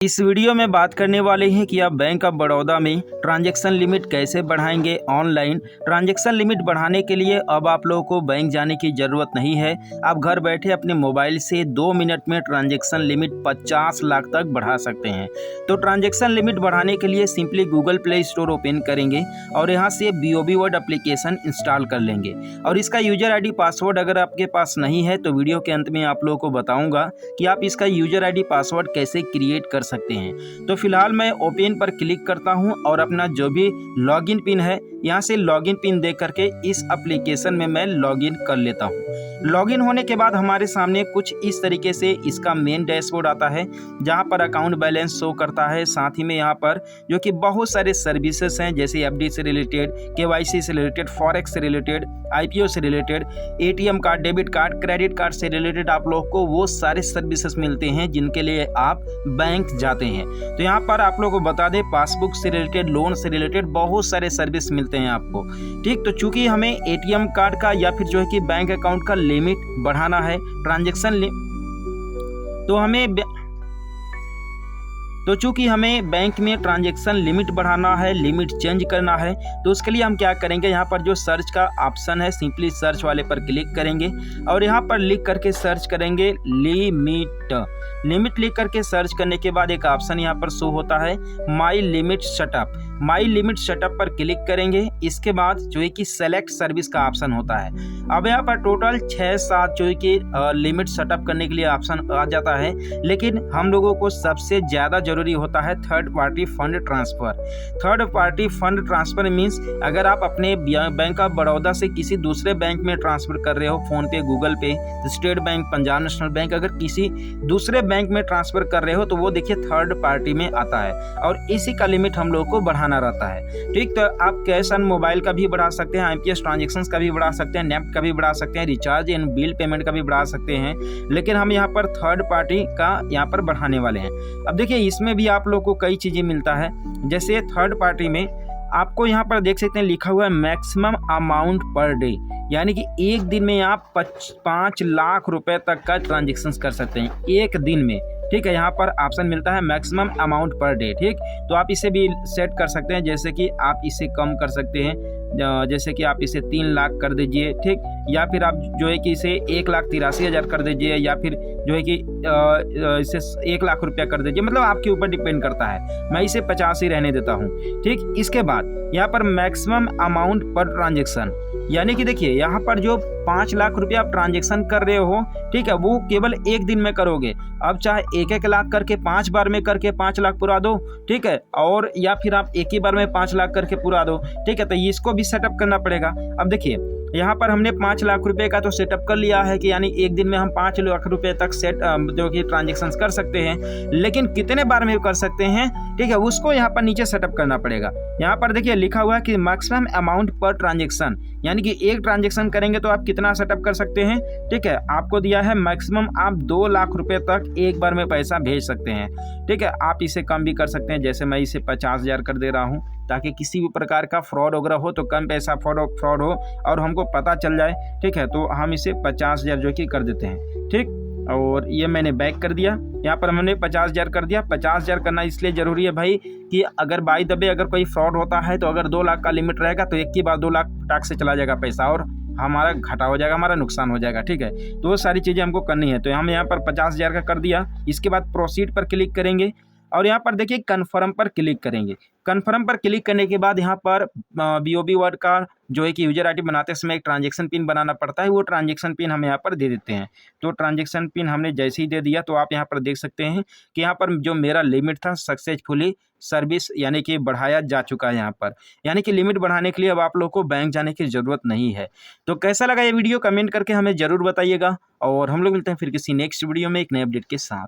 इस वीडियो में बात करने वाले हैं कि आप बैंक ऑफ बड़ौदा में ट्रांजैक्शन लिमिट कैसे बढ़ाएंगे। ऑनलाइन ट्रांजैक्शन लिमिट बढ़ाने के लिए अब आप लोगों को बैंक जाने की ज़रूरत नहीं है। आप घर बैठे अपने मोबाइल से 2 मिनट में ट्रांजैक्शन लिमिट 50 लाख तक बढ़ा सकते हैं। तो ट्रांजैक्शन लिमिट बढ़ाने के लिए simply Google play store open करेंगे और यहाँ से BOB वर्ड एप्लीकेशन इंस्टॉल कर लेंगे। और इसका यूजर ID पासवर्ड अगर आपके पास नहीं है तो वीडियो के अंत में आप लोगों को बताऊँगा कि आप इसका यूजर ID पासवर्ड कैसे क्रिएट कर सकते हैं। तो फिलहाल मैं ओपन पर क्लिक करता हूं और अपना जो भी लॉगिन पिन है यहां से लॉगिन पिन दे करके इस एप्लीकेशन में मैं लॉगिन कर लेता हूं। लॉगिन होने के बाद हमारे सामने कुछ इस तरीके से इसका मेन डैशबोर्ड आता है जहां पर अकाउंट बैलेंस शो करता है। साथ ही में यहां पर जो कि बहुत सारे सर्विसेज हैं जैसे FD से रिलेटेड, KYC से रिलेटेड, फॉरेक्स से रिलेटेड, IPO से related, ATM card, debit card, credit card से रिलेटेड आप लोग को वो सारे सर्विसेज मिलते हैं जिनके लिए आप बैंक जाते हैं। तो यहाँ पर आप लोगों को बता दें पासबुक से रिलेटेड, लोन से रिलेटेड बहुत सारे सर्विस मिलते हैं आपको। ठीक, तो चूंकि हमें ATM कार्ड का या फिर जो है कि बैंक अकाउंट का लिमिट बढ़ाना है ट्रांजैक्शन तो चूंकि हमें बैंक में ट्रांजैक्शन लिमिट बढ़ाना है, लिमिट चेंज करना है, तो उसके लिए हम क्या करेंगे, यहाँ पर जो सर्च का ऑप्शन है सिंपली सर्च वाले पर क्लिक करेंगे और यहाँ पर लिख करके सर्च करेंगे लिमिट लिख करके सर्च करने के बाद एक ऑप्शन यहाँ पर शो होता है माई लिमिट सेटअप पर क्लिक करेंगे। इसके बाद जो है कि सेलेक्ट सर्विस का ऑप्शन होता है। अब यहाँ पर टोटल 6-7 जो है कि लिमिट सेटअप करने के लिए ऑप्शन आ जाता है, लेकिन हम लोगों को सबसे ज़्यादा जरूरी होता है third party fund transfer means अगर आप अपने बैंक ऑफ बड़ौदा से किसी दूसरे बैंक में ट्रांसफ़र कर रहे हो, फ़ोन पे, गूगल पे, state bank, Punjab national bank, अगर किसी दूसरे बैंक में ट्रांसफ़र कर रहे हो तो वो देखिए थर्ड पार्टी में आता है और इसी का लिमिट हम लोग को बढ़ाना रहता है। ठीक, तो आप कैश ऑन मोबाइल का भी बढ़ा सकते हैं, IPS ट्रांजेक्शन्स का भी बढ़ा सकते हैं, नेफ्ट का भी बढ़ा सकते हैं, रिचार्ज एंड बिल पेमेंट का भी बढ़ा सकते हैं, लेकिन हम यहाँ पर थर्ड पार्टी का यहाँ पर बढ़ाने वाले हैं। अब देखिए इसमें भी आप लोग को कई चीज़ें मिलता है। जैसे थर्ड पार्टी में आपको यहाँ पर देख सकते हैं लिखा हुआ है मैक्सिमम अमाउंट पर डे, यानी कि एक दिन में आप 5 लाख रुपए तक का ट्रांजेक्शन कर सकते हैं एक दिन में। ठीक है, यहाँ पर ऑप्शन मिलता है मैक्सिमम अमाउंट पर डे। ठीक, तो आप इसे भी सेट कर सकते हैं, जैसे कि आप इसे कम कर सकते हैं, जैसे कि आप इसे 3 लाख कर दीजिए। ठीक, या फिर आप जो है कि इसे 1,83,000 कर दीजिए, या फिर जो है कि इसे 1 लाख रुपया कर दीजिए, मतलब आपके ऊपर डिपेंड करता है। मैं इसे 50 ही रहने देता हूँ। ठीक, इसके बाद यहाँ पर मैक्सिमम अमाउंट पर ट्रांजेक्शन, यानी कि देखिए यहाँ पर जो 5 लाख रुपया आप ट्रांजेक्शन कर रहे हो, ठीक है, वो केवल एक दिन में करोगे। अब चाहे 1-1 लाख करके 5 बार में करके 5 लाख पूरा दो, ठीक है, और या फिर आप एक ही बार में 5 लाख करके पूरा दो। ठीक है, तो इसको भी सेटअप करना पड़ेगा। अब देखिए यहाँ पर हमने 5 लाख रुपए का तो सेटअप कर लिया है कि यानी एक दिन में हम 5 लाख रुपए तक जो कि ट्रांजेक्शन कर सकते हैं, लेकिन कितने बार में कर सकते हैं, ठीक है, उसको यहाँ पर नीचे सेटअप करना पड़ेगा। यहाँ पर देखिए लिखा हुआ है कि मैक्सिमम अमाउंट पर ट्रांजेक्शन, यानी कि एक ट्रांजेक्शन करेंगे तो आप कितना सेटअप कर सकते हैं। ठीक है, आपको दिया है मैक्सिमम आप 2 लाख रुपए तक एक बार में पैसा भेज सकते हैं। ठीक है, आप इसे कम भी कर सकते हैं, जैसे मैं इसे 50,000 कर दे रहा हूँ ताकि किसी भी प्रकार का फ्रॉड वगैरह हो तो कम पैसा फ्रॉड हो और हमको पता चल जाए। ठीक है, तो हम इसे 50,000 जो कि कर देते हैं। ठीक, और ये मैंने बैक कर दिया, यहाँ पर हमने 50,000 कर दिया। 50,000 करना इसलिए ज़रूरी है भाई कि अगर बाय द वे अगर कोई फ्रॉड होता है तो अगर 2 लाख का लिमिट रहेगा तो एक ही बार 2 लाख टैक्स से चला जाएगा पैसा और हमारा घाटा हो जाएगा, हमारा नुकसान हो जाएगा। ठीक है, तो वो सारी चीज़ें हमको करनी है। तो हम यहाँ पर 50,000 का कर दिया। इसके बाद प्रोसीड पर क्लिक करेंगे और यहाँ पर देखिए कन्फर्म पर क्लिक करेंगे। कन्फर्म पर क्लिक करने के बाद यहाँ पर BOB वर्ड का जो है कि यूजर ID बनाते समय एक ट्रांजैक्शन पिन बनाना पड़ता है, वो ट्रांजैक्शन पिन हम यहाँ पर दे देते हैं। तो ट्रांजैक्शन पिन हमने जैसे ही दे दिया तो आप यहाँ पर देख सकते हैं कि यहाँ पर जो मेरा लिमिट था सक्सेसफुली सर्विस यानी कि बढ़ाया जा चुका है यहाँ पर, यानी कि लिमिट बढ़ाने के लिए अब आप लोग को बैंक जाने की ज़रूरत नहीं है। तो कैसा लगा ये वीडियो कमेंट करके हमें ज़रूर बताइएगा और हम लोग मिलते हैं फिर किसी नेक्स्ट वीडियो में एक नए अपडेट के साथ।